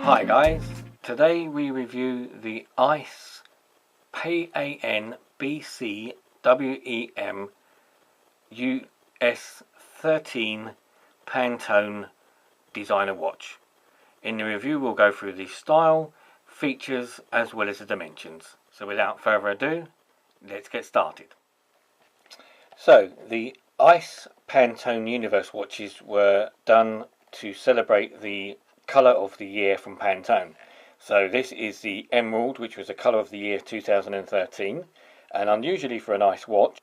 Hi guys, today we review the ICE Pantone US 13 Pantone designer watch. In the review we'll go through the style, features as well as the dimensions. So without further ado, let's get started. So the ICE Pantone Universe watches were done to celebrate the colour of the year from Pantone. So this is the Emerald, which was the colour of the year 2013, and unusually for an ICE watch,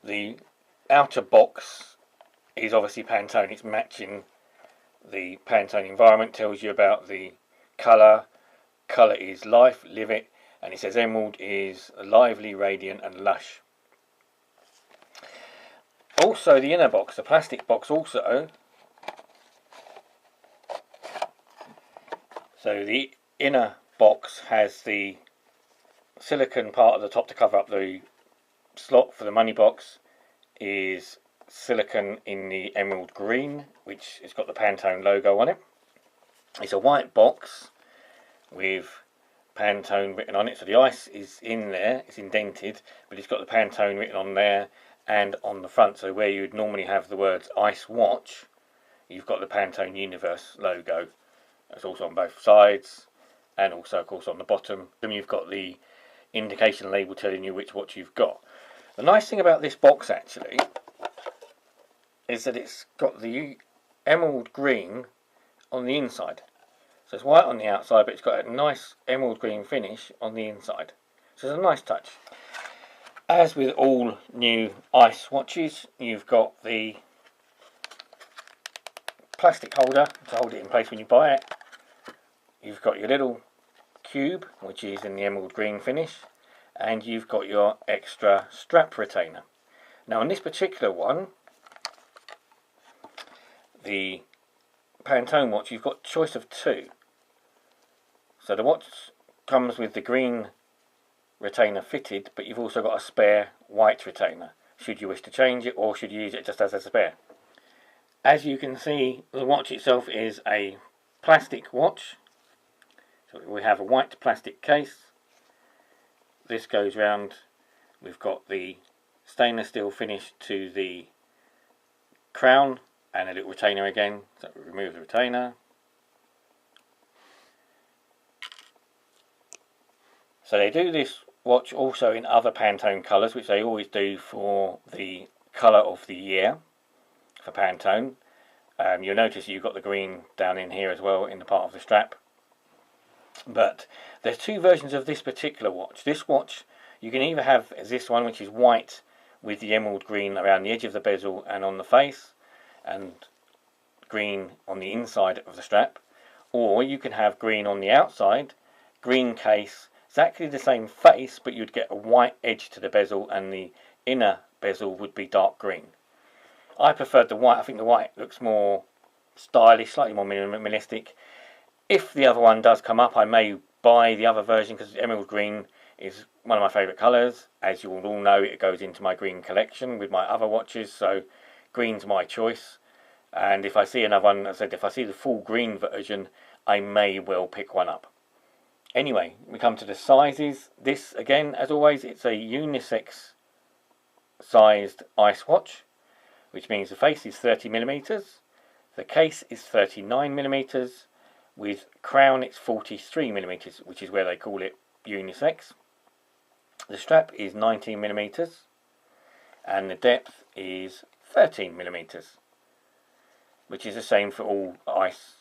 the outer box is obviously Pantone. It's matching the Pantone environment, tells you about the colour. Colour is life, live it, and it says Emerald is lively, radiant and lush. Also the inner box, the plastic box also. So the inner box has the silicone part at the top to cover up the slot for the money box, is silicone in the emerald green, which has got the Pantone logo on it. It's a white box with Pantone written on it, so the ICE is in there, it's indented, but it's got the Pantone written on there and on the front. So where you would normally have the words ICE watch, you've got the Pantone Universe logo. It's also on both sides, and also of course on the bottom. Then you've got the indication label telling you which watch you've got. The nice thing about this box actually is that it's got the emerald green on the inside. So it's white on the outside, but it's got a nice emerald green finish on the inside. So it's a nice touch. As with all new ICE watches, you've got the plastic holder to hold it in place when you buy it. You've got your little cube, which is in the emerald green finish, and you've got your extra strap retainer. Now on this particular one, the Pantone watch, you've got choice of two. So the watch comes with the green retainer fitted, but you've also got a spare white retainer, should you wish to change it or should you use it just as a spare. As you can see, the watch itself is a plastic watch. So we have a white plastic case. This goes round. We've got the stainless steel finish to the crown and a little retainer again. So we remove the retainer. So they do this watch also in other Pantone colours, which they always do for the colour of the year for Pantone. You'll notice you've got the green down in here as well in the part of the strap. But there's two versions of this particular watch. This watch you can either have this one, which is white with the emerald green around the edge of the bezel and on the face, and green on the inside of the strap, or you can have green on the outside, green case, exactly the same face, but you'd get a white edge to the bezel and the inner bezel would be dark green. I preferred the white. I think the white looks more stylish, slightly more minimalistic. If the other one does come up, I may buy the other version because emerald green is one of my favourite colours. As you all know, it goes into my green collection with my other watches, so green's my choice. And if I see another one, as I said, if I see the full green version, I may well pick one up. Anyway, we come to the sizes. This, again, as always, it's a unisex sized ICE watch, which means the face is 30mm, the case is 39mm, with crown it's 43mm, which is where they call it unisex. The strap is 19mm, and the depth is 13mm, which is the same for all ICE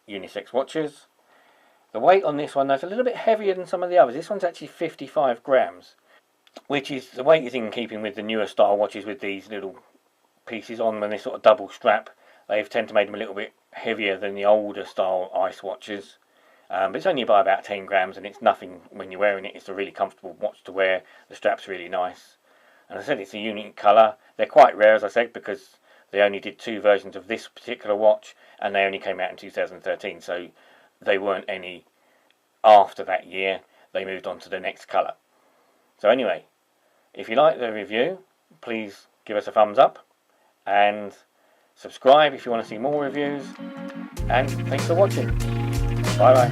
unisex watches. The weight on this one, though, is a little bit heavier than some of the others. This one's actually 55 grams, which is, the weight is in keeping with the newer style watches with these little pieces on when they sort of double strap. They've tend to make them a little bit heavier than the older style ICE watches. But it's only by about 10 grams and it's nothing when you're wearing it. It's a really comfortable watch to wear. The strap's really nice. And as I said, it's a unique colour. They're quite rare, as I said, because they only did two versions of this particular watch and they only came out in 2013. So they weren't any after that year. They moved on to the next colour. So anyway, if you like the review, please give us a thumbs up. And Subscribe if you want to see more reviews, and thanks for watching. Bye bye.